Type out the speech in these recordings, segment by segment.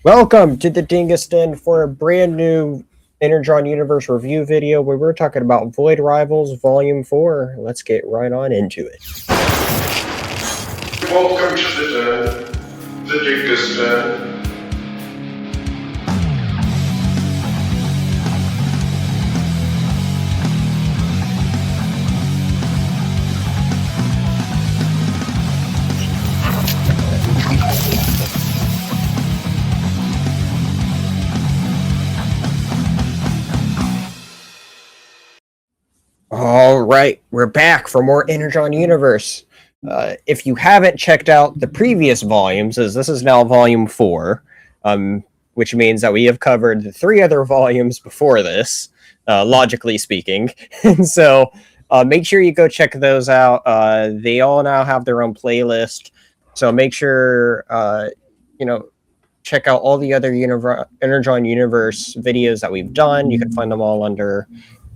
Welcome to the Dingus Den for a brand new Energon Universe review video where we're talking about Void Rivals Volume 4. Let's get right on into it. Welcome to the Dingus Den. All right, we're back for more Energon Universe. If you haven't checked out the previous volumes, as this is now Volume 4, which means that we have covered the 3 other volumes before this, logically speaking. And so make sure you go check those out. They all now have their own playlist. So make sure, check out all the other Energon Universe videos that we've done. You can find them all under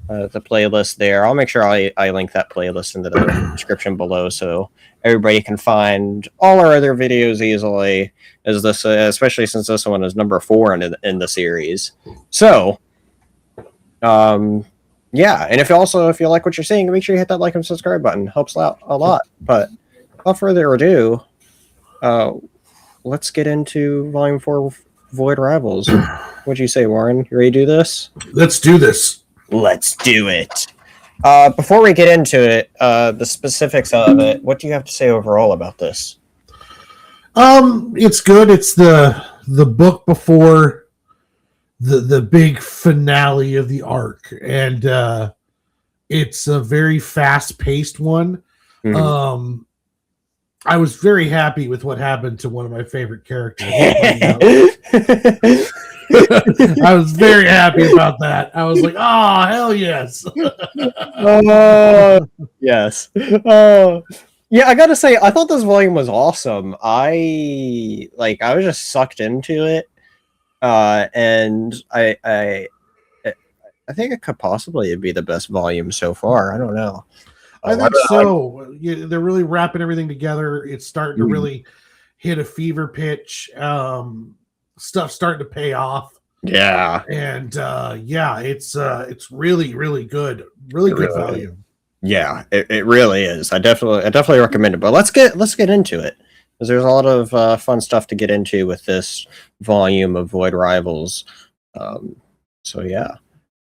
the playlist there. I'll make sure I link that playlist into the description below so everybody can find all our other videos easily, as this, especially since this one is number 4 in the series. So, yeah, and if you like what you're seeing, make sure you hit that like and subscribe button. Helps out a lot. But without further ado, let's get into Volume 4 Void Rivals. What'd you say, Warren? You ready to do this? Let's do this. Let's do it. Before we get into it, the specifics of it, what do you have to say overall about this? It's good. It's the book before the big finale of the arc, and it's a very fast-paced one. Mm-hmm. I was very happy with what happened to one of my favorite characters. I was very happy about that. I was like, oh, hell yes. Yes. Yeah, I gotta say, I thought this volume was awesome. I was just sucked into it. And I think it could possibly be the best volume so far. I don't know. I think so. They're really wrapping everything together. It's starting to really hit a fever pitch. Stuff starting to pay off. Yeah. And it's really, really good. Really good value. Yeah, it really is. I definitely recommend it. But let's get into it, because there's a lot of fun stuff to get into with this volume of Void Rivals. So yeah.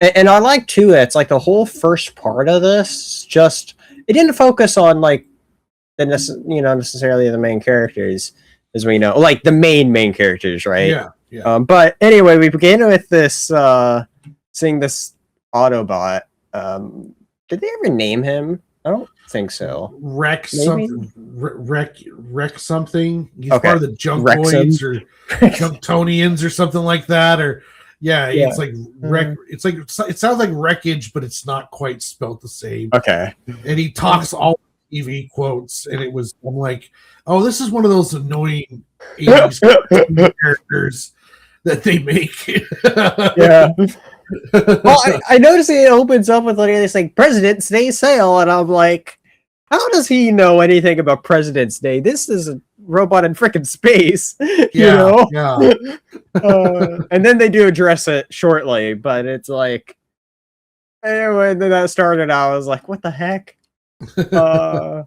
And I like too, it's like the whole first part of this, just it didn't focus on like necessarily the main characters, as we know, like the main characters, right? Yeah. Yeah. But anyway, we begin with this seeing this Autobot. Did they ever name him? I don't think so. Wreck something. He's part of the Junkoids or Junkonians or something like that, or. Yeah, it's like It's like it sounds like wreckage, but it's not quite spelled the same. Okay. And he talks all TV quotes, and I'm like, oh, this is one of those annoying 80s characters that they make. Yeah. Well, I noticed it opens up with this like President's Day sale, and I'm like, how does he know anything about President's Day? This is a robot in frickin' space. Yeah. And then they do address it shortly, but it's like, when that started, I was like, what the heck? And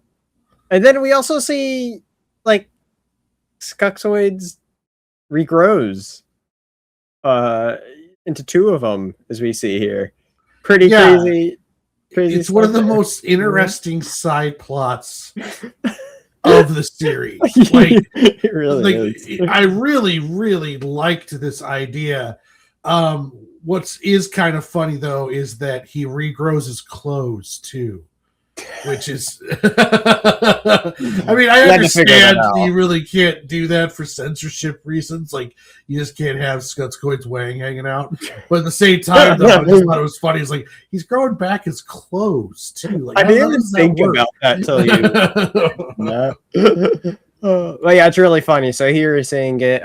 then we also see like Skuxoids regrows into 2 of them, as we see here. Pretty crazy. It's one of the most interesting side plots of the series. Like, it really is. I really, really liked this idea. What is kind of funny though is that he regrows his clothes too, which is I mean, I understand you really can't do that for censorship reasons. Like, you just can't have Skuxoid's wang hanging out. But at the same time, though, I just thought it was funny. It's like he's growing back his clothes too. Like, I didn't even think about that till you. But yeah, it's really funny. So here you're saying it,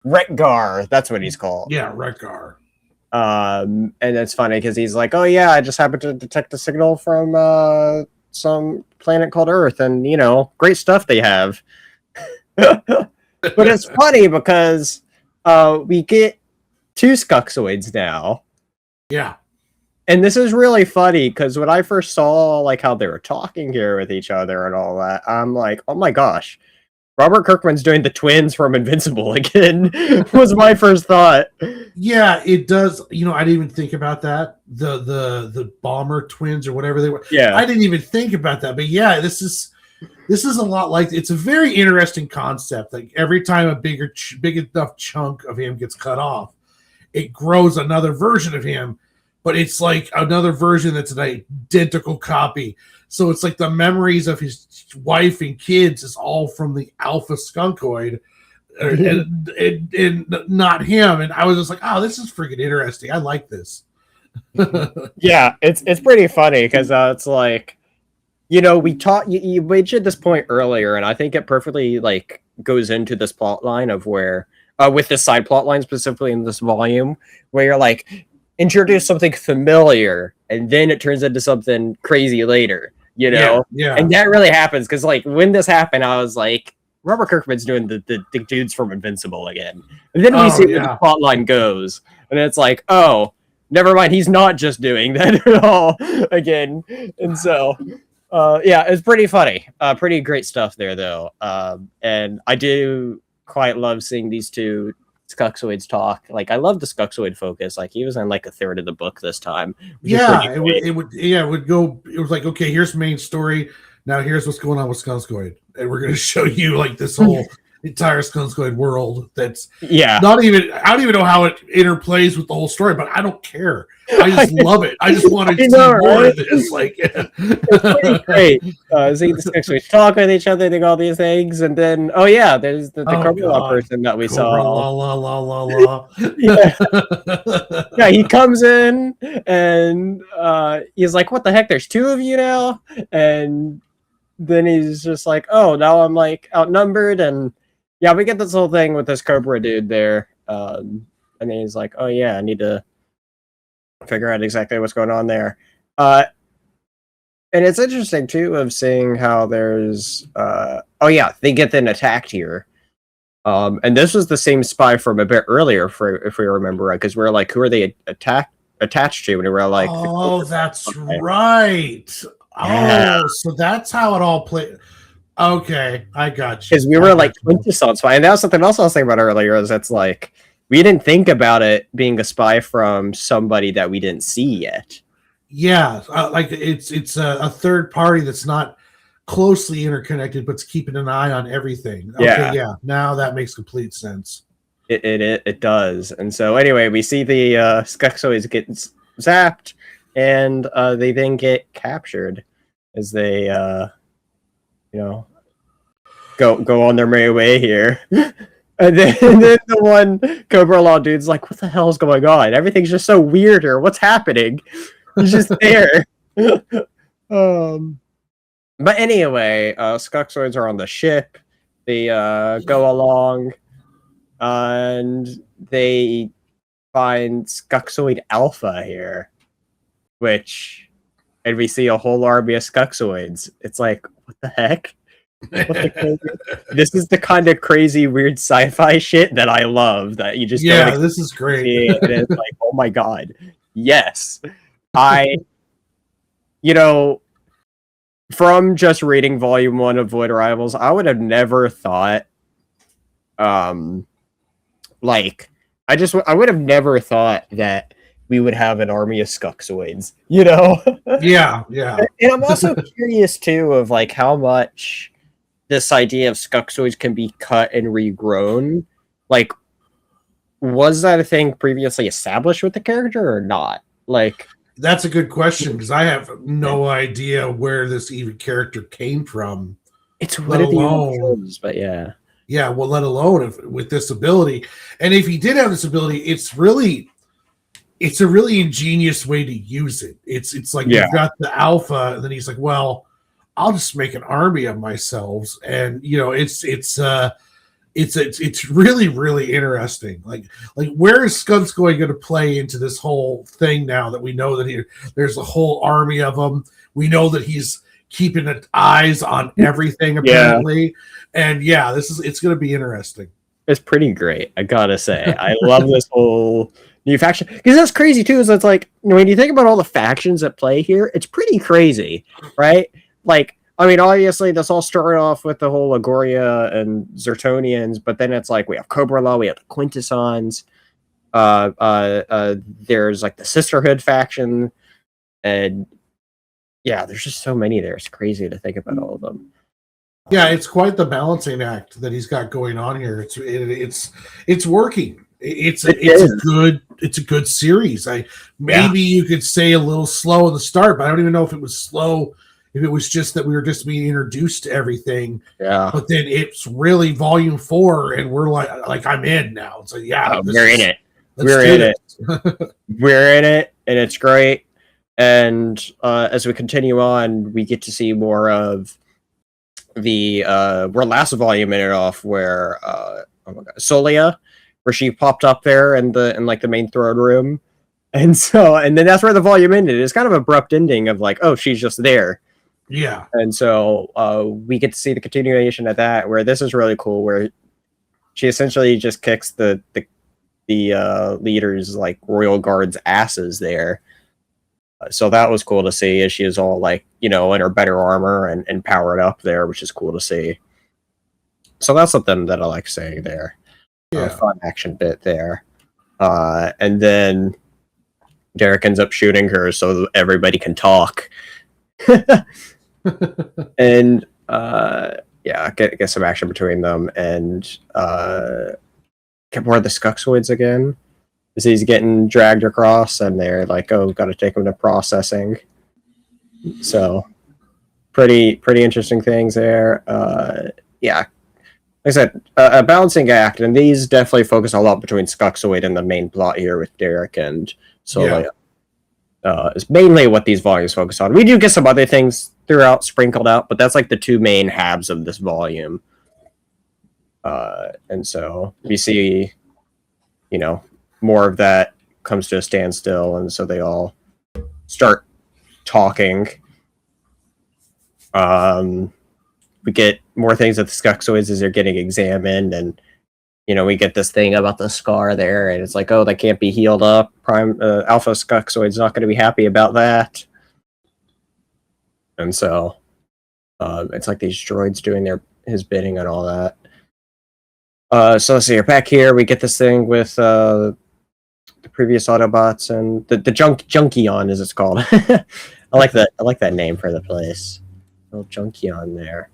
Rekgar. That's what he's called. Yeah, Rekgar. And it's funny because he's like, oh yeah, I just happened to detect a signal from some planet called Earth, and great stuff they have. But it's funny because we get 2 Skuxoids now. Yeah. And this is really funny because when I first saw like how they were talking here with each other and all that, I'm like, oh my gosh, Robert Kirkman's doing the twins from Invincible again. Was my first thought. Yeah, it does. I didn't even think about that. The bomber twins or whatever they were. Yeah, I didn't even think about that. But yeah, this is a lot like, it's a very interesting concept. Like every time a big enough chunk of him gets cut off, it grows another version of him. But it's like another version that's an identical copy. So it's like the memories of his wife and kids is all from the alpha skunkoid and not him. And I was just like, oh, this is freaking interesting. I like this. yeah, it's pretty funny because it's like, we taught you mentioned this point earlier, and I think it perfectly like goes into this plot line of where with this side plot line specifically in this volume, where you're like, introduce something familiar and then it turns into something crazy later, Yeah. And that really happens because like when this happened, I was like, Robert Kirkman's doing the dudes from Invincible again, and then we see where the plot line goes, and it's like, oh, never mind, he's not just doing that at all again. And so it's pretty funny, pretty great stuff there though, and I do quite love seeing these 2 Skuxoids talk. Like I love the Skuxoid focus. Like he was in like a third of the book this time. It would go. It was like, okay, here's main story. Now here's what's going on with Skunskoid, and we're going to show you like this whole entire Skunskoid world. That's not even. I don't even know how it interplays with the whole story, but I don't care. I just love it. I just want to see more of this. Like, it's pretty great. Seeing the Skuxoids talk with each other, doing all these things, and then there's the Cobra person that we saw. La la la la la. Yeah, he comes in and he's like, "What the heck? There's 2 of you now," and then he's just like, "Oh, now I'm like outnumbered," and we get this whole thing with this Cobra dude there, and then he's like, "Oh yeah, I need to figure out exactly what's going on there," and it's interesting too of seeing how there's they get then attacked here, and this was the same spy from a bit earlier, if we remember right, because we're like, who are they attached to, and we were like, oh, that's right. Yeah. Oh, so that's how it all played. Okay, I got you. Because we were like quintessence spy, and that was something else I was thinking about earlier. Is it's like we didn't think about it being a spy from somebody that we didn't see yet. Yeah, like it's a third party that's not closely interconnected, but's keeping an eye on everything. Okay, yeah. Now that makes complete sense. It does. And so anyway, we see the Skuxoids get zapped, and they then get captured as they go on their merry way here. And then the one Cobra Law dude's like, what the hell is going on? Everything's just so weird here. What's happening? He's just there. But anyway, Skuxoids are on the ship. They go along, and they find Skuxoid Alpha here, and we see a whole army of Skuxoids. It's like, what the heck? This is the kind of crazy, weird sci-fi shit that I love. That you just this is great. And it's like, oh my god, yes. From just reading Volume 1 of Void Rivals, I would have never thought, I would have never thought that we would have an army of Skuxoids, Yeah. And I'm also curious, too, of, like, how much this idea of Skuxoids can be cut and regrown. Like, was that a thing previously established with the character or not? Like... That's a good question, because I have no idea where this even character came from. It's one of the shows, but yeah. Yeah, well, let alone with this ability. And if he did have this ability, it's a really ingenious way to use it. It's like you've got the alpha, and then he's like, well, I'll just make an army of myself. And it's really, really interesting. Like where is Skunkskoid going to play into this whole thing now that we know that there's a whole army of them? We know that he's keeping eyes on everything apparently, and it's going to be interesting. It's pretty great, I gotta say. I love this whole new faction, because that's crazy too. Is it's like, when you think about all the factions at play here, it's pretty crazy, right? Like, I mean, obviously this all started off with the whole Agoria and Zertonians, but then it's like we have Cobra Law, we have the Quintessons, there's like the Sisterhood faction, and yeah, there's just so many there. It's crazy to think about all of them. Yeah, it's quite the balancing act that he's got going on here. It's working. It's a good series. You could say a little slow in the start, but I don't even know if it was slow. If it was just that we were just being introduced to everything. Yeah. But then it's really volume 4, and we're like I'm in now. So yeah, we're in it. We're in it, and it's great. And as we continue on, we get to see more of the where last volume ended off, where oh my god, Solia, where she popped up there in like the main throne room, and then that's where the volume ended. It's kind of abrupt ending of like, oh, she's just there. Yeah. And so we get to see the continuation of that, where this is really cool, where she essentially just kicks the leaders, like royal guards' asses there. So that was cool to see, as she is all like, in her better armor and powered up there, which is cool to see. So that's something that I like saying there. Yeah. Fun action bit there. And then Derek ends up shooting her so everybody can talk. And get some action between them, and get more of the Skuxoids again. As he's getting dragged across, and they're like, "Oh, got to take him to processing." So, pretty interesting things there. Like I said, a balancing act, and these definitely focus a lot between Skuxoid and the main plot here with Derek and Solia. Is mainly what these volumes focus on. We do get some other things throughout, sprinkled out, but that's like the two main halves of this volume. And so we see, more of that comes to a standstill, and so they all start talking. We get more things with the Skuxoids as they're getting examined, and we get this thing about the scar there, and it's like, oh, that can't be healed up. Alpha Skuxoid's not going to be happy about that. And so it's like these droids doing his bidding and all that. So let's see, you're back here. We get this thing with the previous Autobots and the Junkion, as it's called. I like that name for the place. Little Junkion there.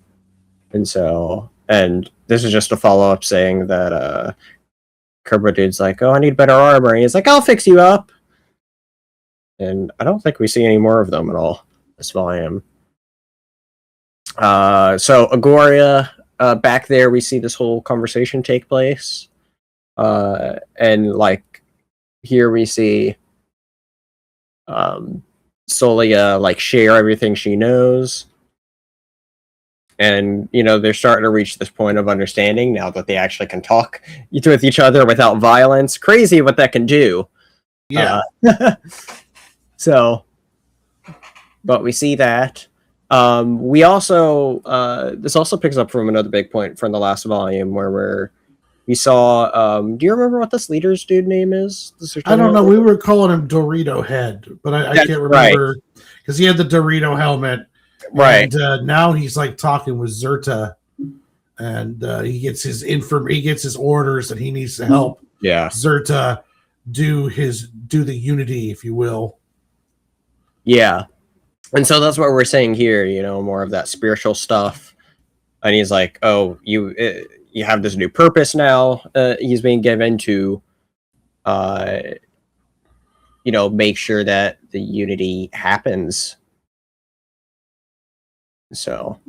And this is just a follow-up saying that Cobra Dude's like, oh, I need better armor. And he's like, I'll fix you up. And I don't think we see any more of them at all this volume. So Agoria, back there, we see this whole conversation take place. And like here we see Solia like share everything she knows. And, they're starting to reach this point of understanding now that they actually can talk with each other without violence. Crazy what that can do. Yeah. But we see that. We also, this also picks up from another big point from the last volume where we saw, do you remember what this leader's dude name is? I don't know. We were calling him Dorito Head, but I can't remember because he had the Dorito helmet. Right. And now he's like talking with Zerta, and he gets his orders that he needs to help Zerta do the Unity, if you will. Yeah. And so that's what we're saying here, more of that spiritual stuff. And he's like, oh, you have this new purpose now. He's being given to, make sure that the Unity happens. So,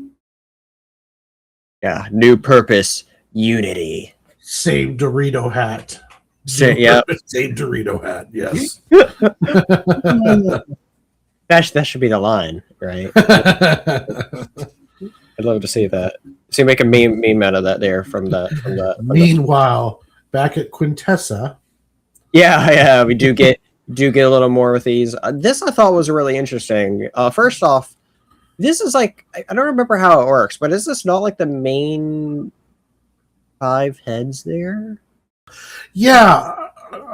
yeah, new purpose, Unity. Same Dorito hat. Same Dorito hat, yes. That should be the line, right? I'd love to see that. See, make a meme out of that there from that. Meanwhile, back at Quintessa. Yeah, we do get a little more with these. This I thought was really interesting. First off, this is like, I don't remember how it works, but is this not like the main 5 heads there. Yeah,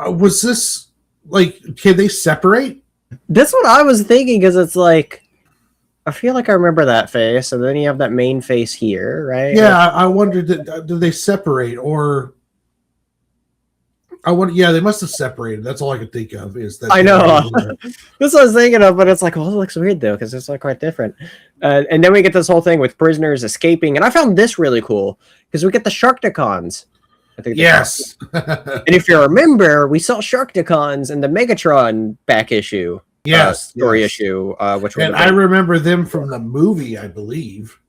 was this like? Can they separate? That's what I was thinking, because it's like, I feel like I remember that face, and then you have that main face here, right? Yeah, I wondered, did they separate, or yeah, they must have separated. That's all I could think of is that. I know. That's what I was thinking of, but it's like, well, it looks weird though, because it's like quite different. And then we get this whole thing with prisoners escaping, and I found this really cool because we get the Sharkticons. I think. Yes. And if you remember, we saw Sharkticons in the Megatron back issue. Story issue. Which and I remember them from the movie, I believe.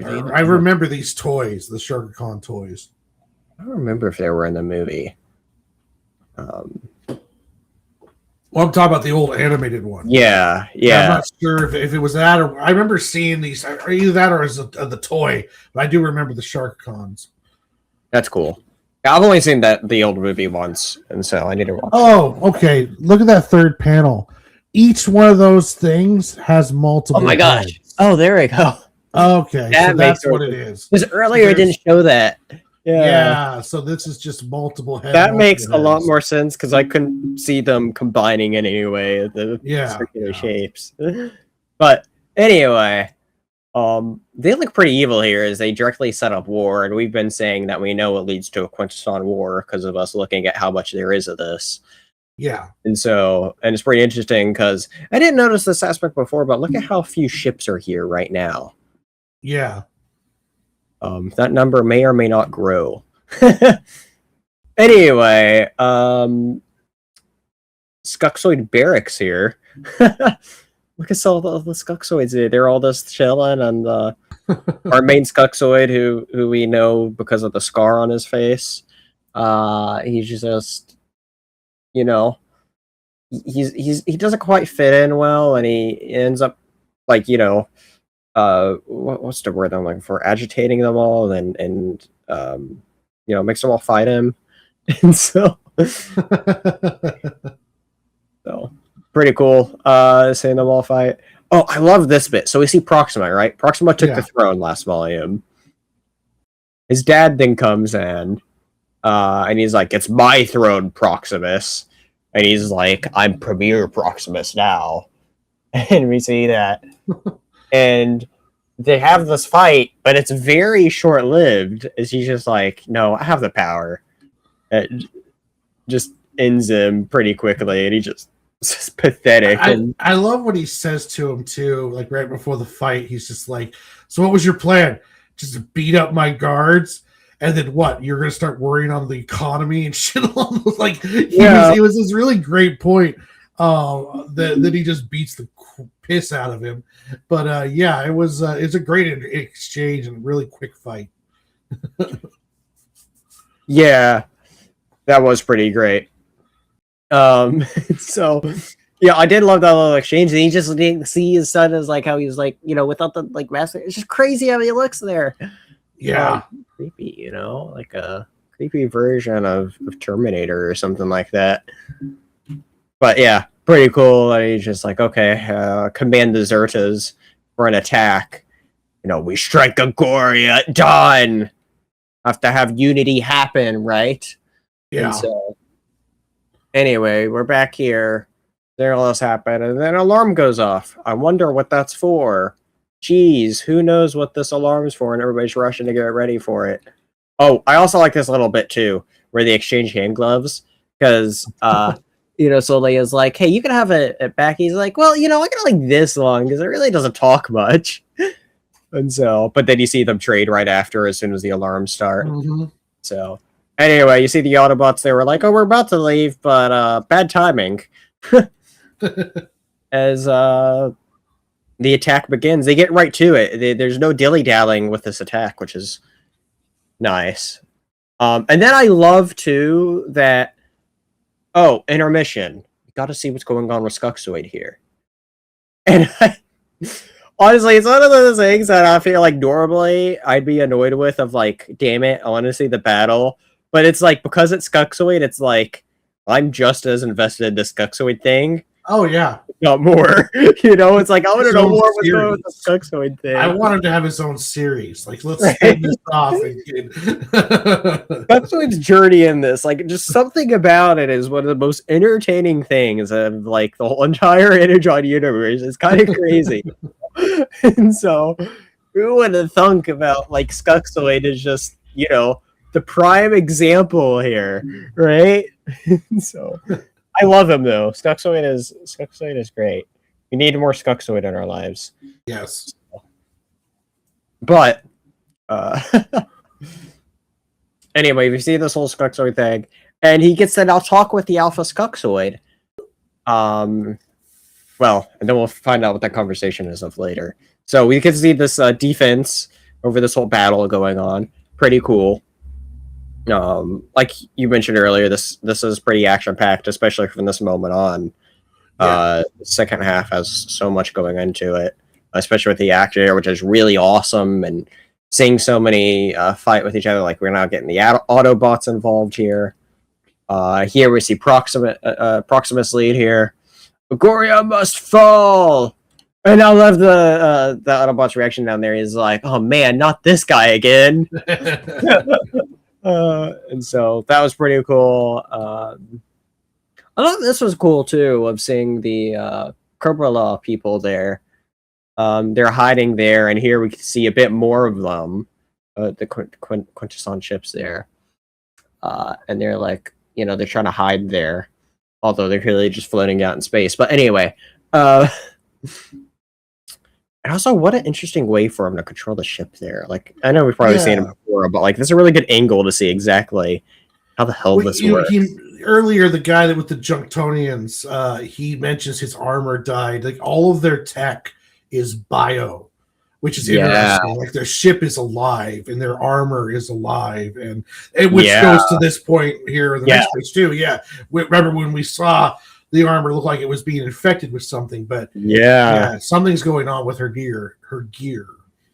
I remember these toys, the Sharkticon toys. I don't remember if they were in the movie. Well, I'm talking about the old animated one. Yeah. I'm not sure if it was that, or I remember seeing these, or either that or as the toy. But I do remember the Sharkticons. That's cool. I've only seen the old movie once, and so I need to watch. Oh, okay. Look at that third panel. Each one of those things has multiple. Oh my gosh! heads. Oh, there we go. Okay, so that's what it is. Because earlier it didn't show that. Yeah, so this is just multiple heads. That makes a lot more sense, because I couldn't see them combining in any way the circular shapes. But anyway, they look pretty evil here as they directly set up war, and we've been saying that we know it leads to a Quintesson war because of us looking at how much there is of this. Yeah. And it's pretty interesting because I didn't notice this aspect before, but look at how few ships are here right now. Yeah. That number may or may not grow. Anyway, Skuxoid Barracks here. Look at all the Skuxoids. They're all just chilling, and our main Skuxoid, who we know because of the scar on his face, he's just, you know, he doesn't quite fit in well, and he ends up like, you know, what's the word I'm looking for? Agitating them all, and you know, makes them all fight him, and so pretty cool. Seeing them all fight. Oh, I love this bit. So we see Proxima, right? Proxima took the throne last volume. His dad then comes in, and he's like, "It's my throne, Proximus," and he's like, "I'm Premier Proximus now," and we see that. And they have this fight, but it's very short-lived. As he's just like, "No, I have the power." It just ends him pretty quickly, and it's pathetic. I love what he says to him too. Like right before the fight, he's just like, "So what was your plan? Just to beat up my guards, and then what? You're gonna start worrying on the economy and shit." Like, it was this really great point. That he just beats the piss out of him. But yeah, it's a great exchange and really quick fight. Yeah, that was pretty great. So yeah, I did love that little exchange. And he just didn't see his son as like how he was like, you know, without the like master. It's just crazy how he looks there. Yeah, creepy, you know, like a creepy version of Terminator or something like that. But yeah, pretty cool. And he's just like, okay, command the Zertas for an attack. You know, we strike Agoria at dawn. Have to have unity happen, right? Yeah. And so, anyway, we're back here. There all this happened, and then an alarm goes off. I wonder what that's for. Geez, who knows what this alarm's for? And everybody's rushing to get ready for it. Oh, I also like this little bit too, where they exchange hand gloves, because you know, so Leia's like, "Hey, you can have it back." He's like, "Well, you know, I got like this long because it really doesn't talk much." And so, but then you see them trade right after as soon as the alarms start. Mm-hmm. So, anyway, you see the Autobots. They were like, "Oh, we're about to leave, but bad timing." As the attack begins, they get right to it. There's no dilly-dallying with this attack, which is nice. And then I love too that. Oh, intermission. Got to see what's going on with Skuxoid here. And honestly, it's one of those things that I feel like normally I'd be annoyed with, of like, damn it, I want to see the battle. But it's like, because it's Skuxoid, it's like, I'm just as invested in the Skuxoid thing. Oh yeah, not more. You know, it's like I want to His know own more what's going on with the series. Skugzoid thing. I want him to have his own series. Like, let's Right. spin this off and get. Skugzoid's journey in this, like, just something about it is one of the most entertaining things of like the whole entire Energon universe. It's kind of crazy. And so who would have thunk about like Skugzoid is just, you know, the prime example here, right? So I love him though. Skugzoid is great. We need more Skugzoid in our lives. Yes. But anyway, we see this whole Skugzoid thing, and he gets to now talk with the Alpha Skugzoid. Well, and then we'll find out what that conversation is of later. So we get to see this defense over this whole battle going on. Pretty cool. Like you mentioned earlier, this is pretty action packed, especially from this moment on. The second half has so much going into it, especially with the action here, which is really awesome, and seeing so many fight with each other. Like we're now getting the Autobots involved here. Here we see Proximus lead here. Goria must fall. And I love the Autobots reaction down there. He's like, "Oh man, not this guy again." And so that was pretty cool. I thought this was cool too, of seeing the Kerbrala people there. They're hiding there, and here we can see a bit more of them. The Quintesson ships there, and they're like, you know, they're trying to hide there, although they're really just floating out in space. But anyway, and also, what an interesting way for him to control the ship there. Like, I know we've probably seen it before, but like, this is a really good angle to see exactly how the hell this works. Earlier, the guy that with the Junktonians, he mentions his armor died. Like, all of their tech is bio, which is interesting. Like, their ship is alive and their armor is alive, and which goes to this point here in the next page too. Yeah, remember when we saw the armor look like it was being infected with something, but something's going on with her gear.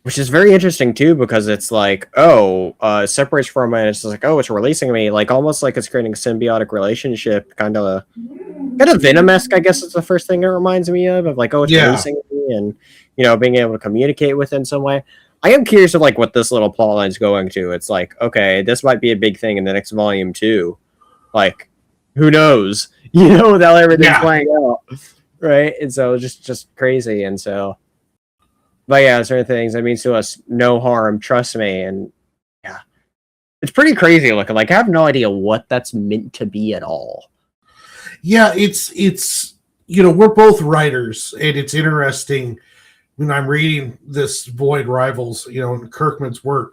Which is very interesting too, because it's like, it separates from it. It's like, it's releasing me, like almost like it's creating a symbiotic relationship, kind of Venom-esque. I guess it's the first thing it reminds me of like, it's releasing me, and you know, being able to communicate with it in some way. I am curious of like what this little plot line is going to. It's like, okay, this might be a big thing in the next volume too. Like, who knows? You know, without everything playing out, right? And so just crazy. And so, but yeah, certain things that means to us no harm, trust me. And yeah, it's pretty crazy looking. Like, I have no idea what that's meant to be at all. Yeah, it's you know, we're both writers, and it's interesting when I'm reading this Void Rivals, you know, in Kirkman's work.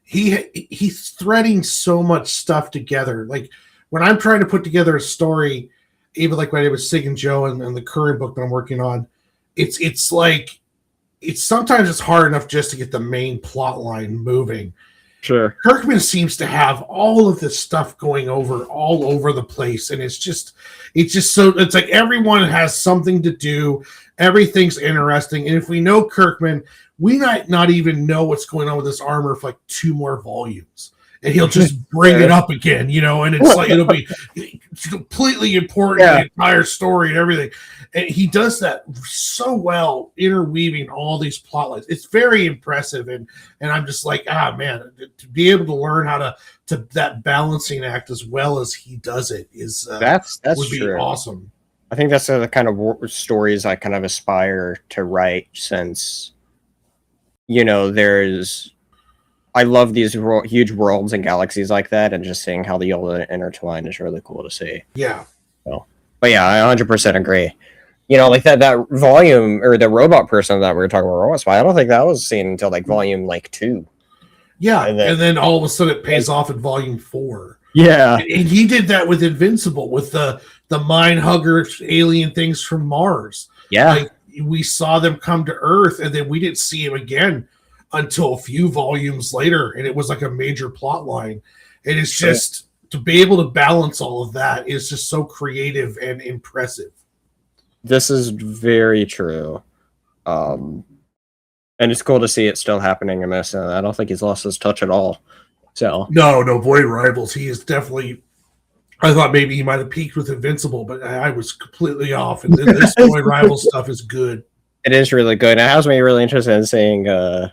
He's threading so much stuff together. Like, when I'm trying to put together a story, even like when I did with Sig and Joe and the current book that I'm working on, it's like, sometimes it's hard enough just to get the main plot line moving. Sure. Kirkman seems to have all of this stuff going all over the place, and it's just so, it's like everyone has something to do, everything's interesting, and if we know Kirkman, we might not even know what's going on with this armor for like 2 more volumes. And he'll just bring it up again, you know, and it's like, it'll be completely important to the entire story and everything. And he does that so well, interweaving all these plot lines. It's very impressive. And I'm just like, man, to be able to learn how to that balancing act as well as he does it is that's would be true. Awesome. I think that's the kind of stories I kind of aspire to write, since, you know, I love these huge worlds and galaxies like that, and just seeing how they all intertwine is really cool to see. Yeah. So, but yeah, I 100% agree. You know, like that volume, or the robot person that we were talking about, Robot Spy, I don't think that was seen until like volume 2. Yeah, and then all of a sudden it pays off in volume 4. Yeah, and he did that with Invincible, with the mind hugger alien things from Mars. Yeah, like, we saw them come to Earth, and then we didn't see him again until a few volumes later, and it was like a major plot line. And it's just, to be able to balance all of that is just so creative and impressive. This is very true. And it's cool to see it still happening in this. I don't think he's lost his touch at all. So no, Void Rivals, he is definitely I thought maybe he might have peaked with Invincible, but I was completely off. And this Void Rival stuff is good. It is really good. It has me really interested in seeing. I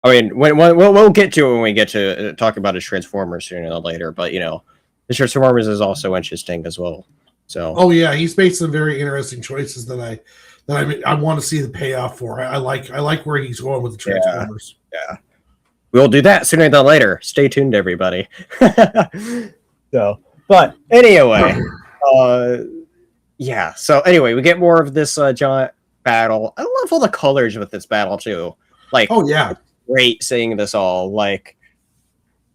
mean, we'll get to it when we get to talk about his Transformers sooner or later. But the Transformers is also interesting as well. So. Oh yeah, he's made some very interesting choices that I want to see the payoff for. I like where he's going with the Transformers. Yeah. We'll do that sooner than later. Stay tuned, everybody. So, but anyway, yeah. So anyway, we get more of this giant battle. I love all the colors with this battle too. Like, oh yeah, great seeing this all. Like,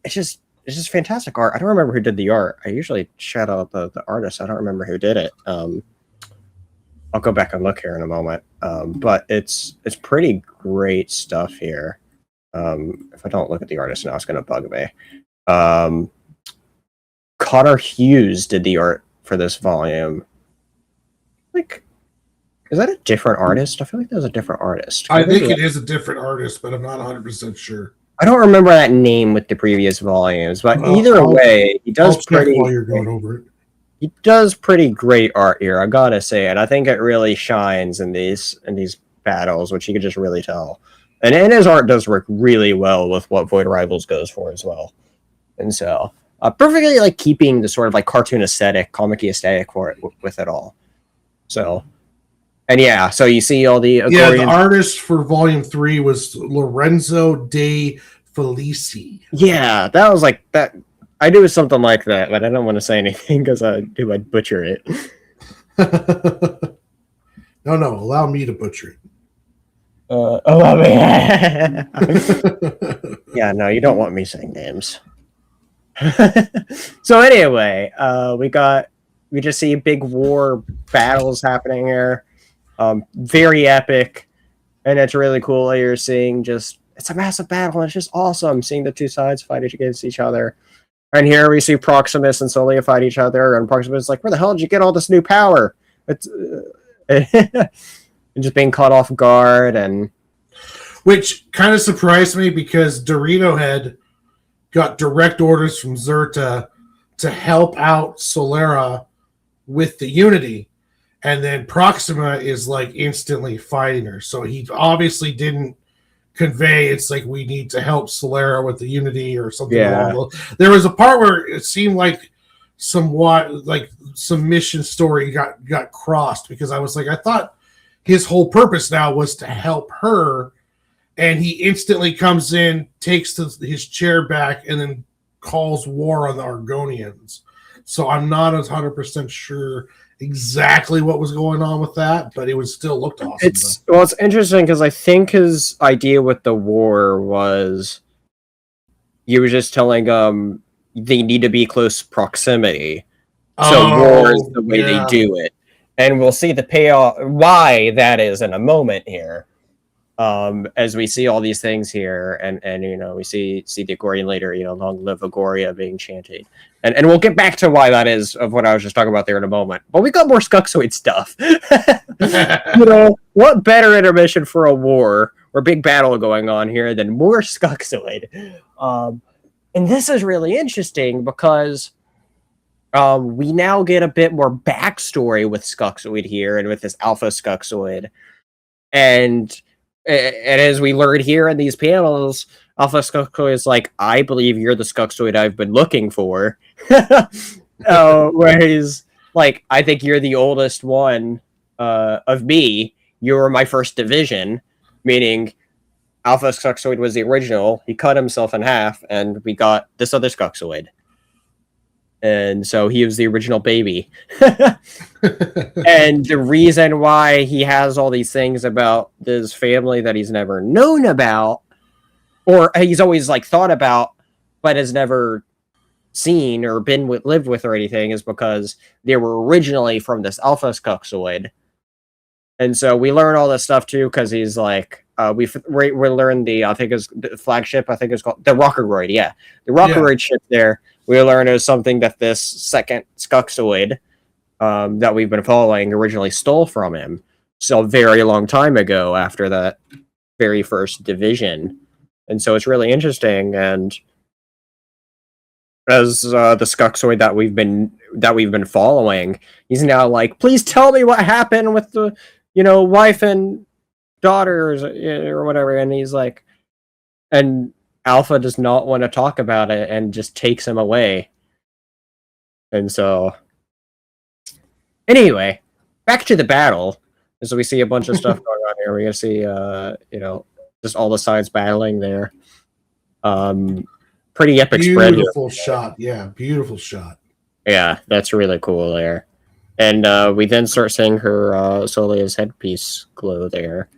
it's just fantastic art. I don't remember who did the art. I usually shout out the artist. I don't remember who did it. I'll go back and look here in a moment. But it's pretty great stuff here. If I don't look at the artist now, it's going to bug me. Connor Hughes did the art for this volume. Like, is that a different artist? I feel like there's a different artist. I think it is a different artist, but I'm not 100% sure. I don't remember that name with the previous volumes, but either way, he does pretty. While you're going over it. He does pretty great art here, I gotta say, and I think it really shines in these battles, which you can just really tell. And his art does work really well with what Void Rivals goes for as well. And so, perfectly like keeping the sort of like cartoon aesthetic, comic-y aesthetic for it with it all. So, and yeah, so you see all the the artist for Volume 3 was Lorenzo De Felici. Yeah, that was like that. I knew it was something like that, but I don't want to say anything because I'd butcher it. No, allow me to butcher it. Allow me. Yeah, no, you don't want me saying names. So anyway, we just see big war battles happening here. Very epic, and it's really cool. You're seeing it's a massive battle, and it's just awesome seeing the two sides fight against each other. And here we see Proximus and Solia fight each other, and Proximus is like, "Where the hell did you get all this new power?" It's and just being caught off guard, and which kind of surprised me because Dorito Head got direct orders from Zerta to help out Solera with the Unity, and then Proxima is like instantly fighting her. So he obviously didn't convey it's like we need to help Solera with the Unity or something. Yeah. There was a part where it seemed like somewhat like some mission story got crossed, because I was like, I thought his whole purpose now was to help her, and he instantly comes in, takes his chair back, and then calls war on the Argonians. So I'm not 100% sure exactly what was going on with that, but it still looked awesome. It's interesting because I think his idea with the war was he was just telling they need to be close proximity. So war is the way they do it. And we'll see the payoff why that is in a moment here. As we see all these things here, and we see the Agorian later, long live Agoria being chanted. And we'll get back to why that is of what I was just talking about there in a moment. But we got more Skuxoid stuff. What better intermission for a war or big battle going on here than more Skuxoid? And this is really interesting because we now get a bit more backstory with Skuxoid here and with this Alpha Skuxoid. And as we learn here in these panels, Alpha Skuxoid is like, I believe you're the Skuxoid I've been looking for. Where he's like, I think you're the oldest one of me. You're my first division, meaning Alpha Skuxoid was the original. He cut himself in half, and we got this other Skuxoid. And so he was the original baby. And the reason why he has all these things about this family that he's never known about, or he's always like thought about, but has never seen or lived with or anything, is because they were originally from this Alpha Skuxoid. And so we learn all this stuff too, because he's like, we learned the flagship, I think it's called the Rockeroid. Yeah, the Rockeroid ship there. We learn it was something that this second Skuxoid that we've been following originally stole from him. So a very long time ago, after that very first division. And so it's really interesting. And as the Skuxoid that we've been following. He's now like, please tell me what happened with the, wife and daughters or whatever. And he's like, and Alpha does not want to talk about it and just takes him away. And so, anyway, back to the battle. So we see a bunch of stuff going on here. We're gonna see, just all the sides battling there. Pretty epic spread here. Beautiful shot. Yeah, beautiful shot. Yeah, that's really cool there. And we then start seeing her Solia's headpiece glow there.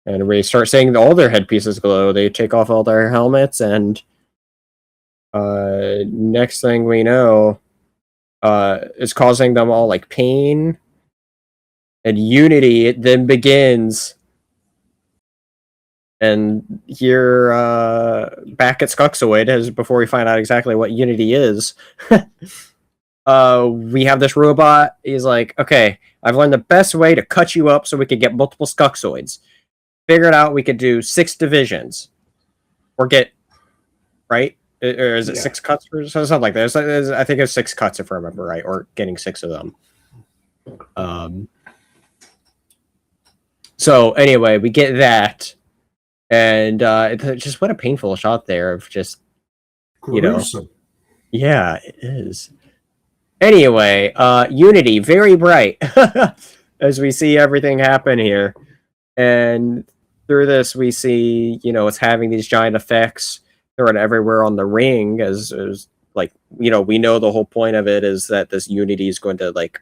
And we start seeing all their headpieces glow. They take off all their helmets, and next thing we know, it's causing them all like pain. And Unity then begins. And here, back at Skuxoid, as before we find out exactly what Unity is, we have this robot. He's like, okay, I've learned the best way to cut you up so we could get multiple Skuxoids. Figured out we could do 6 divisions. Or get, right? Or is it 6 cuts or something like that? I think it's 6 cuts if I remember right, or getting 6 of them. So anyway, we get that. And just what a painful shot there of just, Gruesome. Yeah, it is. Anyway, Unity, very bright, as we see everything happen here. And through this, we see, it's having these giant effects. They're everywhere on the ring, as like, we know the whole point of it is that this Unity is going to, like,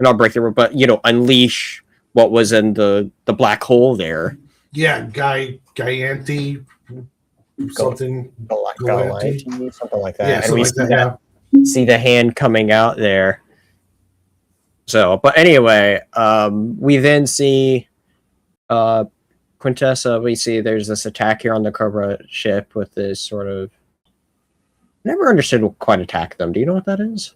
not break the, but, unleash what was in the black hole there. Yeah, Gaianti, something. Galactic, something like that. Yeah, and we see the hand coming out there. So, but anyway, we then see Quintessa. We see there's this attack here on the Cobra ship with this sort of. Never understood what quite attack them. Do you know what that is?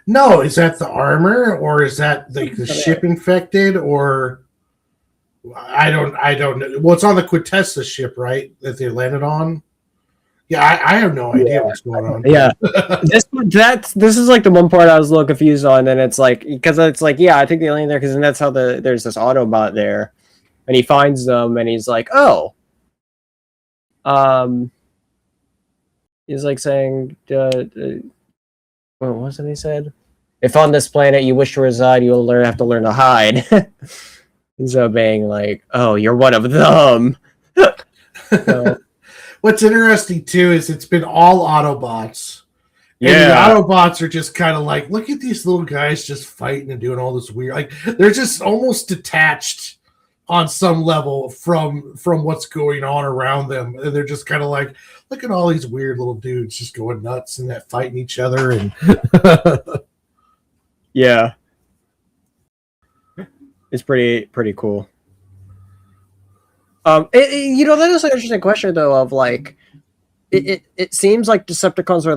No, is that the armor, or is that like the ship infected, or? I don't know. Well, it's on the Quintessa ship, right? That they landed on. Yeah, I have no idea what's going on. Yeah, this is like the one part I was a little confused on, and it's like because it's like I think they land there because that's how there's this Autobot there, and he finds them and he's like, oh, he's like saying, what was it he said? If on this planet you wish to reside, you'll have to learn to hide. So being like, oh, you're one of them. So, what's interesting too is it's been all Autobots. And the Autobots are just kind of like, look at these little guys just fighting and doing all this weird. Like they're just almost detached on some level from what's going on around them. And they're just kind of like, look at all these weird little dudes just going nuts and that fighting each other and yeah. It's pretty cool. That is an interesting question though. Of like, it seems like Decepticons are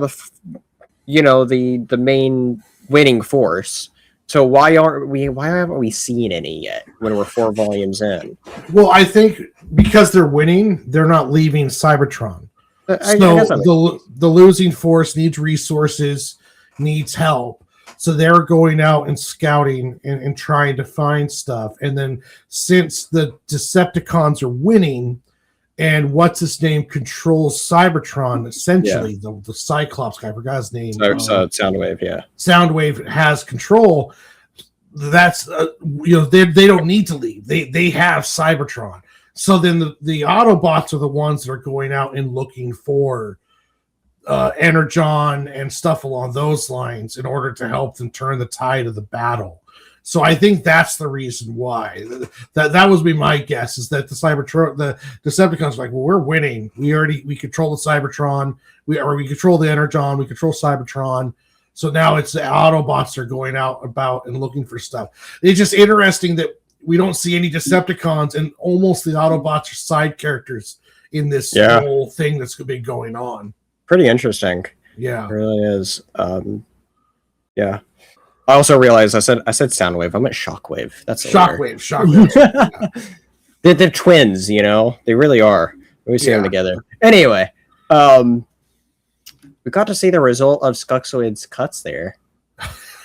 the main winning force. So why haven't we seen any yet when we're 4 volumes in? Well, I think because they're winning, they're not leaving Cybertron. The losing force needs resources, needs help. So they're going out and scouting and trying to find stuff. And then since the Decepticons are winning and what's his name controls Cybertron, essentially, the Cyclops guy, I forgot his name. Soundwave, yeah. Soundwave has control. That's, they don't need to leave. They have Cybertron. So then the Autobots are the ones that are going out and looking for Energon and stuff along those lines in order to help them turn the tide of the battle. So I think that's the reason why. That was my guess, is that the Decepticons are like, well, we're winning. We control the Cybertron. We control the Energon. We control Cybertron. So now it's the Autobots are going out about and looking for stuff. It's just interesting that we don't see any Decepticons, and almost the Autobots are side characters in this whole thing that's been going on. Pretty interesting. Yeah, it really is. Yeah. I also realized I said Soundwave. I meant Shockwave. That's Shockwave. They're twins, They really are. We see them together. Anyway, we we got to see the result of Skuxoid's cuts there.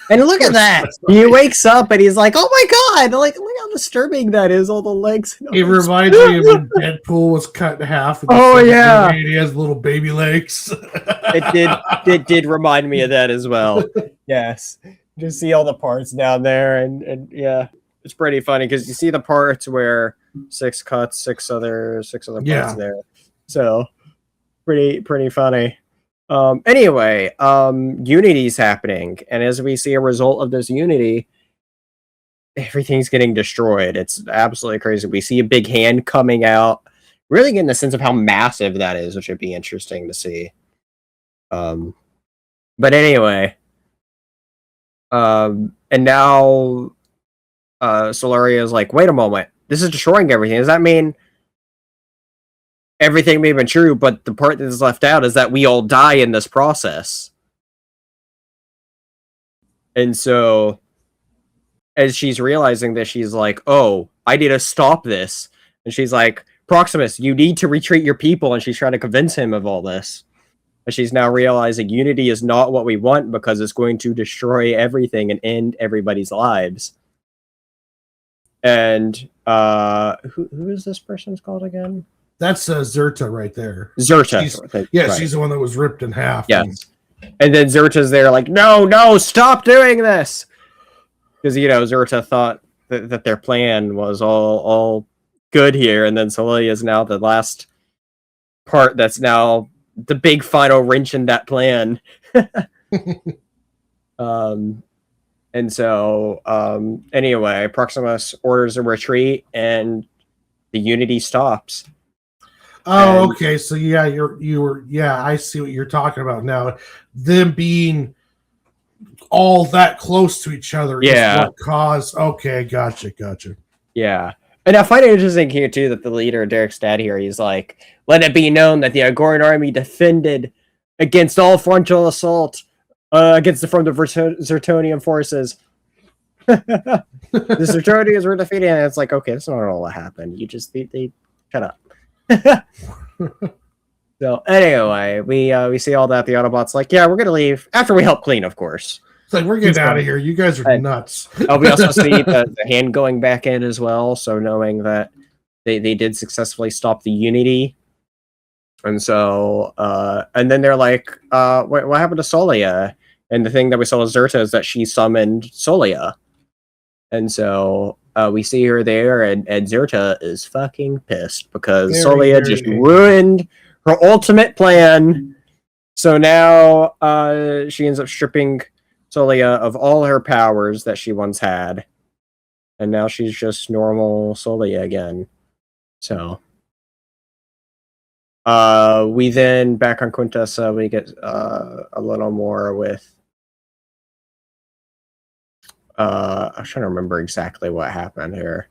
And look at that! He wakes up and he's like, "Oh my god! Like, look how disturbing that is! All the legs." It reminds me of when Deadpool was cut in half. Oh yeah, he has little baby legs. It did remind me of that as well. Yes, just see all the parts down there, and yeah, it's pretty funny because you see the parts where six cuts, six other parts there. So pretty funny. Anyway, Unity's happening, and as we see a result of this Unity, everything's getting destroyed. It's absolutely crazy. We see a big hand coming out, really getting a sense of how massive that is, which would be interesting to see. But anyway, and now Solaria is like, wait a moment, this is destroying everything. Does that mean everything may have been true, but the part that is left out is that we all die in this process? And so, as she's realizing this, she's like, oh, I need to stop this. And she's like, Proximus, you need to retreat your people. And she's trying to convince him of all this. But she's now realizing Unity is not what we want because it's going to destroy everything and end everybody's lives. And who is this person's called again? That's Zerta right there. Zerta. She's the one that was ripped in half. Yes. And then Zerta's there like, no, stop doing this. Because, Zerta thought that their plan was all good here. And then Solia is now the last part that's now the big final wrench in that plan. And so, anyway, Proximus orders a retreat and the Unity stops. Oh, okay. So yeah, I see what you're talking about now. Them being all that close to each other is what caused. Okay, gotcha. Yeah. And I find it interesting here too that the leader, Derek's dad here, he's like, let it be known that the Agorian army defended against all frontal assault against the front of Zertonian forces. The Zertonians were defeated, and it's like, okay, that's not all that happened. You just they shut up. So anyway, we see all that. The Autobots like, yeah, we're gonna leave after we help clean, of course. It's like, we're getting out of here. You guys are nuts. We also see the hand going back in as well. So knowing that they did successfully stop the Unity. And so, and then they're like, what happened to Solia? And the thing that we saw with Zerta is that she summoned Solia. And so we see her there, and Zerta is fucking pissed because Solia just ruined her ultimate plan. So now she ends up stripping Solia of all her powers that she once had. And now she's just normal Solia again. So we then, back on Quintessa, we get a little more with I'm trying to remember exactly what happened here.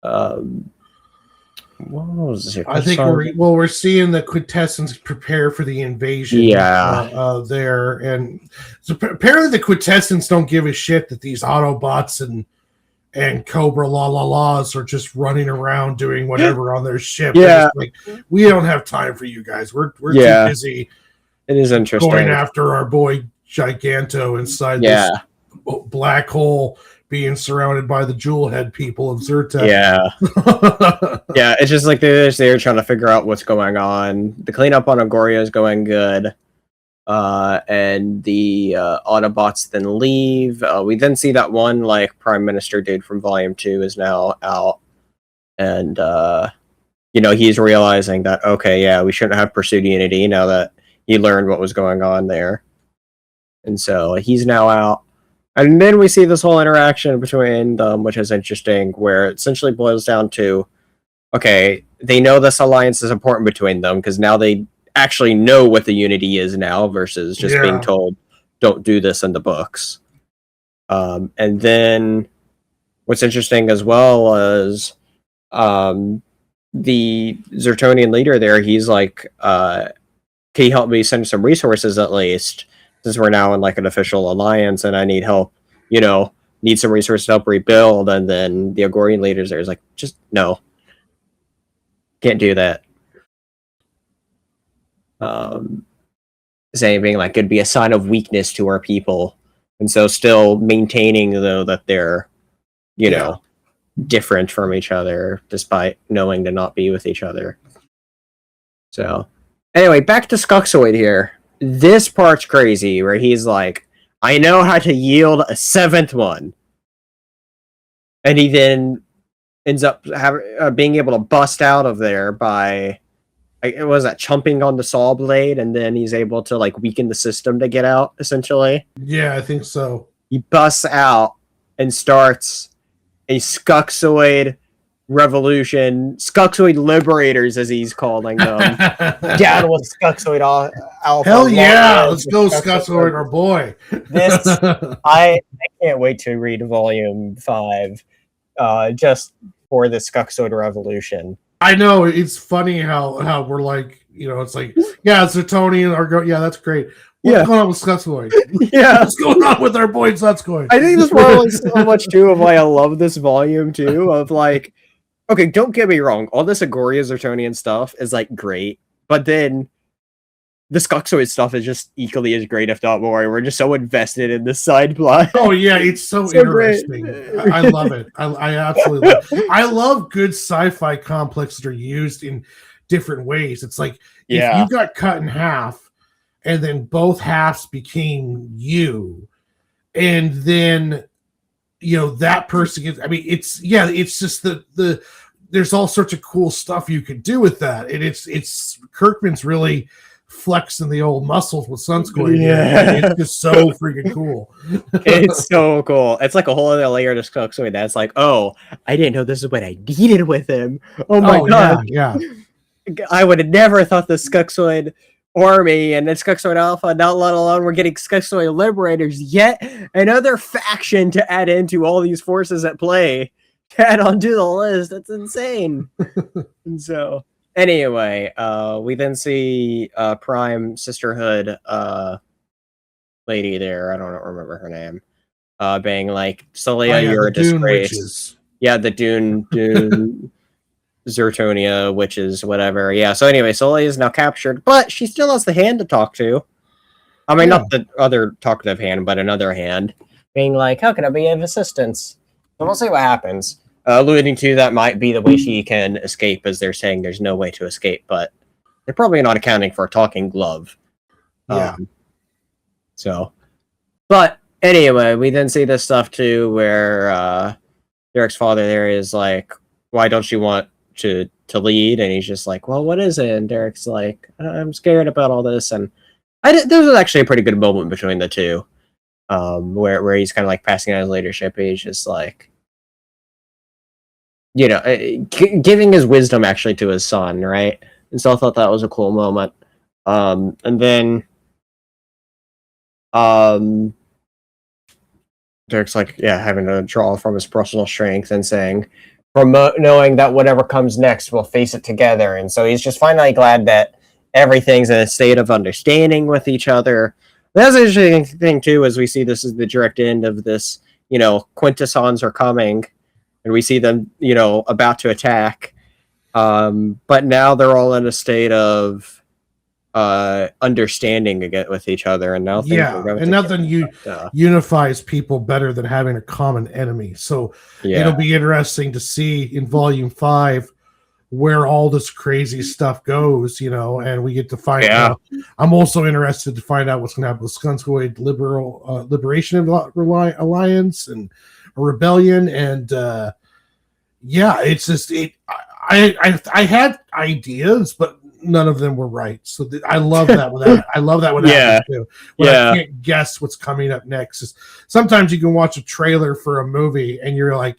What was it? I think we're seeing the Quintessence prepare for the invasion. There, and so apparently the Quintessence don't give a shit that these Autobots and Cobra Laws are just running around doing whatever on their ship. Yeah, like, we don't have time for you guys. We're too busy. It is interesting going after our boy Giganto inside this black hole, being surrounded by the jewel head people of Zerta. Yeah, it's just like they're trying to figure out what's going on. The cleanup on Agoria is going good. And the Autobots then leave. We then see that one Prime Minister dude from Volume 2 is now out. And he's realizing that, okay, yeah, we shouldn't have pursued Unity now that he learned what was going on there. And so he's now out. And then we see this whole interaction between them, which is interesting, where it essentially boils down to, okay, they know this alliance is important between them because now they actually know what the Unity is now versus just being told, don't do this in the books. And then what's interesting as well is the Zertonian leader there, he's like, can you help me send some resources at least? Since we're now in an official alliance and I need help, need some resources to help rebuild. And then the Agorian leaders there is like, just no. Can't do that. saying being like it'd be a sign of weakness to our people, and so still maintaining though that they're, you know, different from each other despite knowing to not be with each other. So anyway, back to Skuxoid here. This part's crazy where he's like, I know how to yield a 7th one. And he then ends up being able to bust out of there by, was that chumping on the saw blade, and then he's able to like weaken the system to get out, essentially. Yeah, I think so. He busts out and starts a Skuxoid revolution, Skuxoid liberators, as he's calling them. Down with Skuxoid Alpha. Hell yeah, let's go, Skuxoid, our boy. This I can't wait to read volume 5, just for the Skuxoid revolution. I know, it's funny how we're like, you know, it's like, yeah, Zertonian, yeah, that's great. What's going on with Skuxoid? Yeah, what's going on with our boy Skuxoid? I think this probably so much too of why I love this volume too. Of like, okay, don't get me wrong, all this Agoria Zertonian stuff is like great, but then the Skuxoid stuff is just equally as great, if not more. We're just so invested in this side plot. Oh yeah, it's so interesting. I love it. I absolutely love it. I love good sci-fi complex that are used in different ways. It's like if you got cut in half and then both halves became you, and then you know that person gets, I mean, it's just the there's all sorts of cool stuff you could do with that. And it's Kirkman's really flexing the old muscles with Sunsquid. Yeah, it's just so freaking cool. It's so cool. It's like a whole other layer to Skuxoid that's like, oh, I didn't know this is what I needed with him. Oh my god. Yeah. I would have never thought the Skuxoid army and the Skuxoid Alpha, not let alone we're getting Skuxoid Liberators, yet another faction to add into all these forces at play, to add onto the list. That's insane. And so anyway, we then see Prime Sisterhood lady there, I don't remember her name, being like, Celia, you're a disgrace. Witches. Yeah, the Dune Zertonia witches, whatever. Yeah, so anyway, Celia is now captured, but she still has the hand to talk to. I mean, not the other talkative hand, but another hand, being like, how can I be of assistance? So we'll see what happens. Alluding to that might be the way she can escape, as they're saying there's no way to escape, but they're probably not accounting for a talking glove. Yeah. But anyway, we then see this stuff too, where Derek's father there is like, why don't you want to lead? And he's just like, well, what is it? And Derek's like, I'm scared about all this. And this was actually a pretty good moment between the two, where he's kind of like passing on his leadership. He's just like, you know, giving his wisdom actually to his son, right? And so I thought that was a cool moment. And then Derek's like, having to draw from his personal strength and saying, from knowing that whatever comes next, we'll face it together. And so he's just finally glad that everything's in a state of understanding with each other. That's an interesting thing too, as we see this is the direct end of this, you know, Quintessons are coming, and we see them, you know, about to attack. But now they're all in a state of understanding again with each other, and now and nothing unifies people better than having a common enemy. So it'll be interesting to see in volume 5 where all this crazy stuff goes, you know, and we get to find out. I'm also interested to find out what's going to happen with Skuxoid Liberation Alliance and a rebellion, and it's just I had ideas, but none of them were right. So I love that when that I love that when that happens too. When I can't guess what's coming up next. Sometimes you can watch a trailer for a movie and you're like,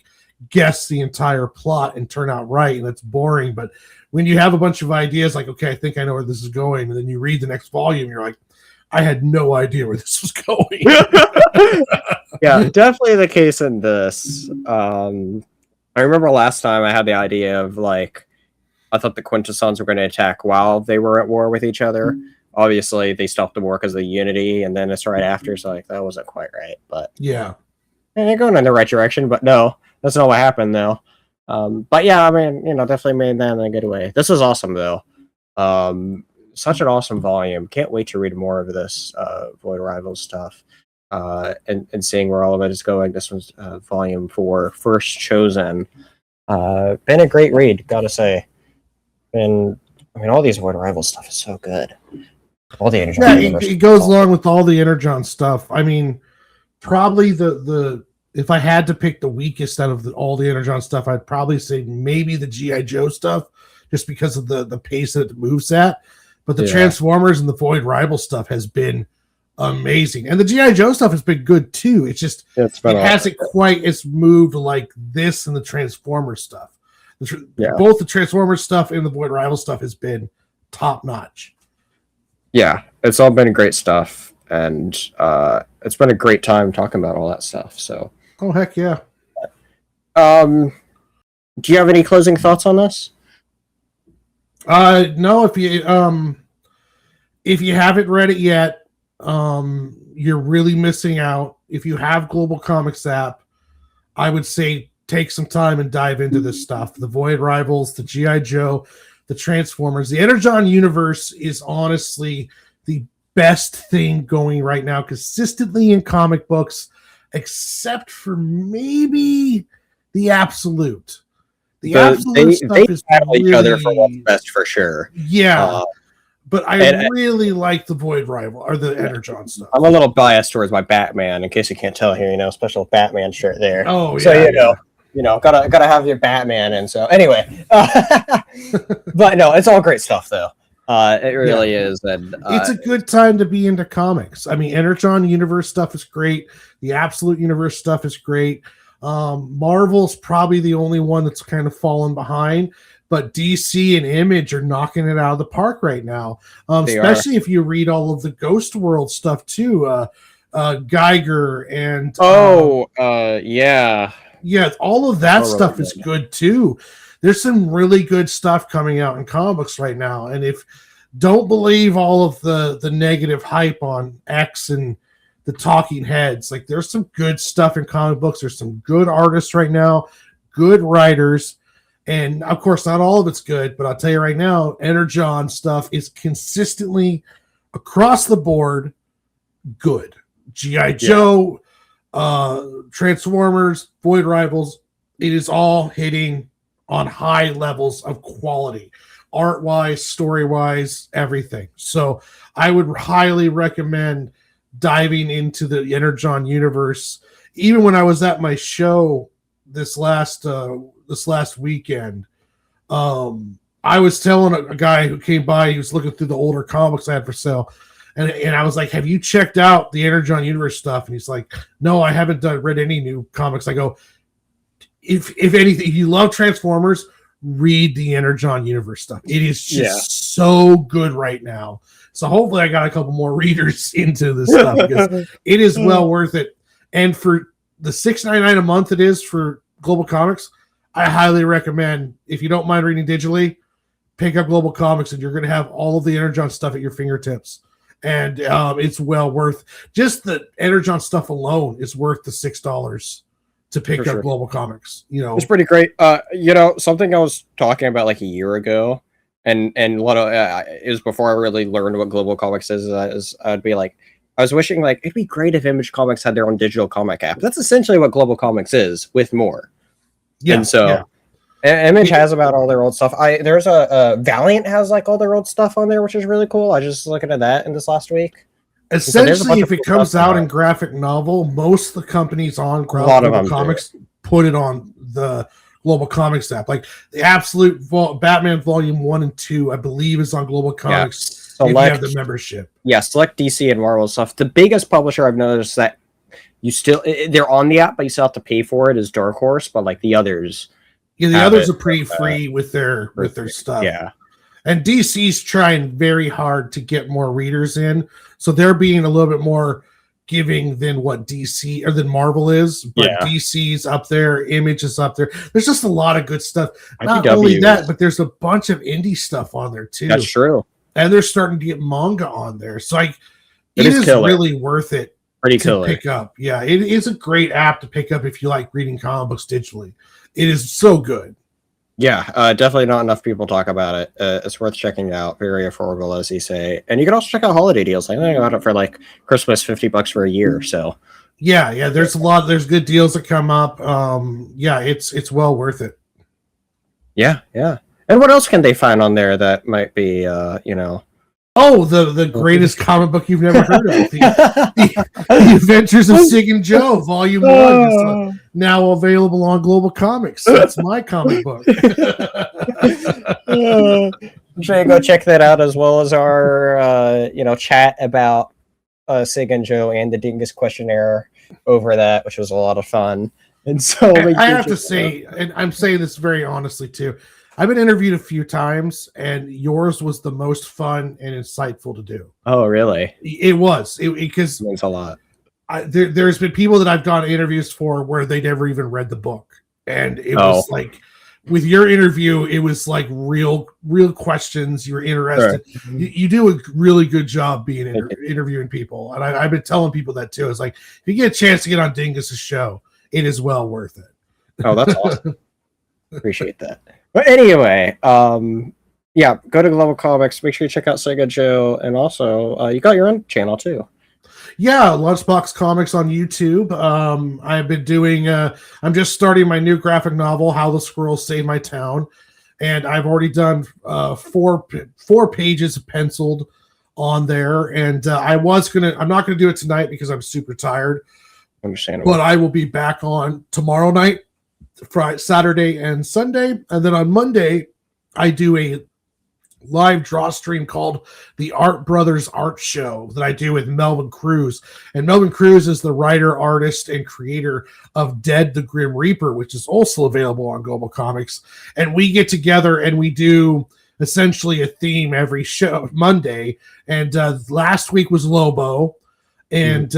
guess the entire plot and turn out right, and it's boring. But when you have a bunch of ideas, like, okay, I think I know where this is going, and then you read the next volume, you're like, I had no idea where this was going. Yeah, definitely the case in this. I remember last time I had the idea of like, I thought the Quintessons were going to attack while they were at war with each other. Obviously, they stopped the war because of the Unity, and then it's right after, so like that wasn't quite right. But they're going in the right direction. But no, that's not what happened though. But yeah, I mean, you know, definitely made that in a good way. This was awesome though. such an awesome volume. Can't wait to read more of this Void Rivals stuff. And seeing where all of it is going. This one's volume 4, First Chosen. Been a great read, gotta say. And I mean, all these Void Rivals stuff is so good. All the Energon Universe. It goes along with all the Energon stuff. I mean, probably the if I had to pick the weakest out of all the Energon stuff, I'd probably say maybe the G.I. Joe stuff, just because of the pace that it moves at. But the Transformers and the Void Rival stuff has been amazing, and the G.I. Joe stuff has been good too. It's just it hasn't quite as moved like this and the Transformers stuff. Both the Transformers stuff and the Void Rival stuff has been top notch. Yeah, it's all been great stuff, and it's been a great time talking about all that stuff. So, oh heck yeah. Do you have any closing thoughts on this? No. If you haven't read it yet, you're really missing out. If you have Global Comics app, I would say take some time and dive into this stuff. The Void Rivals, the G.I. Joe, the Transformers. The Energon Universe is honestly the best thing going right now consistently in comic books, except for maybe the Absolute. The Absolute stuff is battle each other for what's best for sure. Yeah. But I really like the Void Rival or the Energon stuff. I'm a little biased towards my Batman, in case you can't tell here, special Batman shirt there. Oh, yeah. So, gotta have your Batman. And so anyway, but no, it's all great stuff though. It really is. And it's a good time to be into comics. I mean, Energon Universe stuff is great. The Absolute Universe stuff is great. Marvel's probably the only one that's kind of fallen behind, but DC and Image are knocking it out of the park right now. Especially if you read all of the Ghost World stuff too. Geiger and yeah, all of that stuff is good too. There's some really good stuff coming out in comics right now, and if don't believe all of the negative hype on X and the talking heads, like there's some good stuff in comic books. There's some good artists right now, good writers, and of course not all of it's good, but I'll tell you right now, Energon stuff is consistently across the board good. G.I. Joe, Transformers, Void Rivals, it is all hitting on high levels of quality, art-wise, story-wise, everything. So I would highly recommend diving into the Energon Universe. Even when I was at my show this last weekend, I was telling a guy who came by, he was looking through the older comics I had for sale, and I was like, have you checked out the Energon Universe stuff? And he's like, no, I haven't read any new comics. I go, if anything, if you love Transformers, read the Energon Universe stuff. It is just so good right now. So hopefully I got a couple more readers into this stuff because it is well worth it. And for the $6.99 a month it is for Global Comics, I highly recommend, if you don't mind reading digitally, pick up Global Comics and you're going to have all of the Energon stuff at your fingertips. And it's well worth, just the Energon stuff alone is worth the $6 to pick up Global Comics. It's pretty great. Something I was talking about like a year ago, and what it was before I really learned what Global Comics is. I'd be like, I was wishing like it'd be great if Image Comics had their own digital comic app. That's essentially what Global Comics is, with more. Yeah. And so Image has about all their old stuff. There's a Valiant has like all their old stuff on there, which is really cool. I just looking at that in this last week. Essentially, if it comes out in graphic novel, most of the companies on Global Comics put it on the Global Comics app. Like the Absolute Batman Volume 1 and 2, I believe, is on Global Comics if you have the membership. Yeah, select DC and Marvel stuff. The biggest publisher I've noticed that they're on the app, but you still have to pay for it is Dark Horse, but like the others. Yeah, the others are pretty free with their stuff. Yeah. And DC's trying very hard to get more readers in, so they're being a little bit more giving than what DC or than Marvel is. But DC's up there, Image is up there. There's just a lot of good stuff. Not only that, but there's a bunch of indie stuff on there too. That's true. And they're starting to get manga on there, so it is really worth it to pick up. Yeah, it is a great app to pick up if you like reading comic books digitally. It is so good. Yeah, definitely not enough people talk about it. It's worth checking out. Very affordable, as you say, and you can also check out holiday deals. I think I got it for like Christmas, $50 for a year. So Yeah, there's there's good deals that come up. Yeah, it's well worth it. yeah. And what else can they find on there that might be, you know? Oh, the greatest comic book you've never heard of. The Adventures of Sig and Joe, Volume 1 is now available on Global Comics. That's my comic book. I'm sure you go check that out, as well as our chat about Sig and Joe and the Dingus questionnaire over that, which was a lot of fun. And so I have to say, and I'm saying this very honestly too, I've been interviewed a few times, and yours was the most fun and insightful to do. Oh, really? It was, because it means a lot. There's been people that I've done interviews for where they never even read the book, and it was like, with your interview, it was like real questions. You were interested. Sure. You do a really good job being interviewing people, and I've been telling people that too. It's like, if you get a chance to get on Dingus's show, it is well worth it. Oh, that's awesome. Appreciate that. But anyway, yeah, go to Global Comics. Make sure you check out Sega Joe, and also you got your own channel too. Yeah, Lunchbox Comics on YouTube. I've been doing. I'm just starting my new graphic novel, How the Squirrels Saved My Town, and I've already done four pages penciled on there. And I'm not gonna do it tonight because I'm super tired. Understandable. But I will be back on tomorrow night, Friday, Saturday, and Sunday, and then on Monday I do a live draw stream called the Art Brothers Art Show that I do with Melvin Cruz. And Melvin Cruz is the writer, artist, and creator of Dead the Grim Reaper, which is also available on Global Comics. And we get together and we do essentially a theme every show Monday. And last week was Lobo. And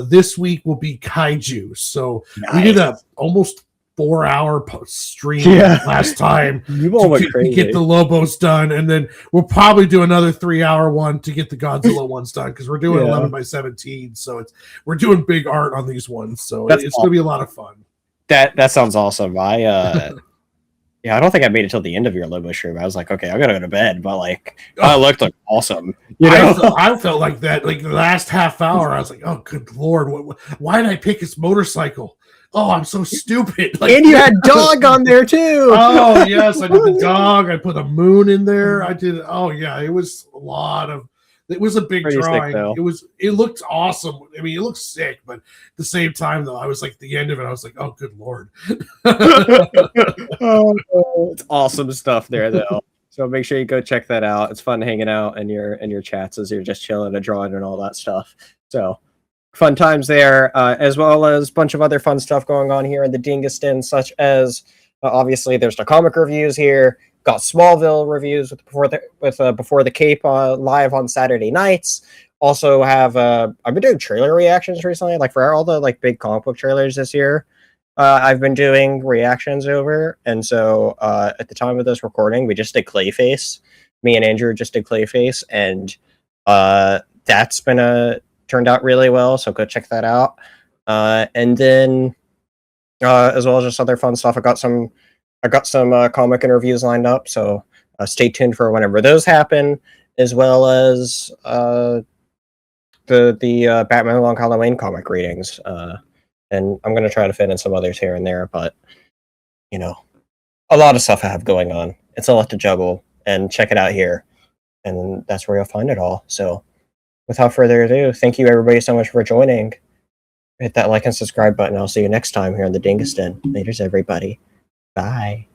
this week will be Kaiju. So we did a almost 4-hour stream last time to get the Lobos done, and then we'll probably do another 3-hour one to get the Godzilla ones done, because we're doing 11x17, so we're doing big art on these ones, so it's going to be a lot of fun. That sounds awesome. I don't think I made it till the end of your Lobo stream. I was like, okay, I gotta go to bed, but like, it looked like awesome. You know? I felt like that. Like the last half hour, I was like, oh, good Lord, why did I pick his motorcycle? Oh, I'm so stupid. Like, and you had dog on there too. Oh yes, I did the dog. I put a moon in there. I did. Oh yeah, it was a lot of. It was a big pretty drawing. Sick, it looked awesome. I mean, it looked sick, but at the same time, though, I was like, the end of it, I was like, oh, good Lord. It's awesome stuff there, though. So make sure you go check that out. It's fun hanging out in your chats as you're just chilling and drawing and all that stuff. So fun times there, as well as a bunch of other fun stuff going on here in the Dingus Den, such as obviously there's the comic reviews here. Got Smallville reviews with Before the Cape live on Saturday nights. Also have I've been doing trailer reactions recently, like for all the like big comic book trailers this year. I've been doing reactions over, and so at the time of this recording, we just did Clayface. Me and Andrew just did Clayface, and that's been turned out really well. So go check that out. And then as well as just other fun stuff, I got some comic interviews lined up, so stay tuned for whenever those happen, as well as the Batman Long Halloween comic readings. And I'm going to try to fit in some others here and there, but, you know, a lot of stuff I have going on. It's a lot to juggle, and check it out here, and that's where you'll find it all. So without further ado, thank you everybody so much for joining. Hit that like and subscribe button. I'll see you next time here on the Dingus Den. Laters, everybody. Bye.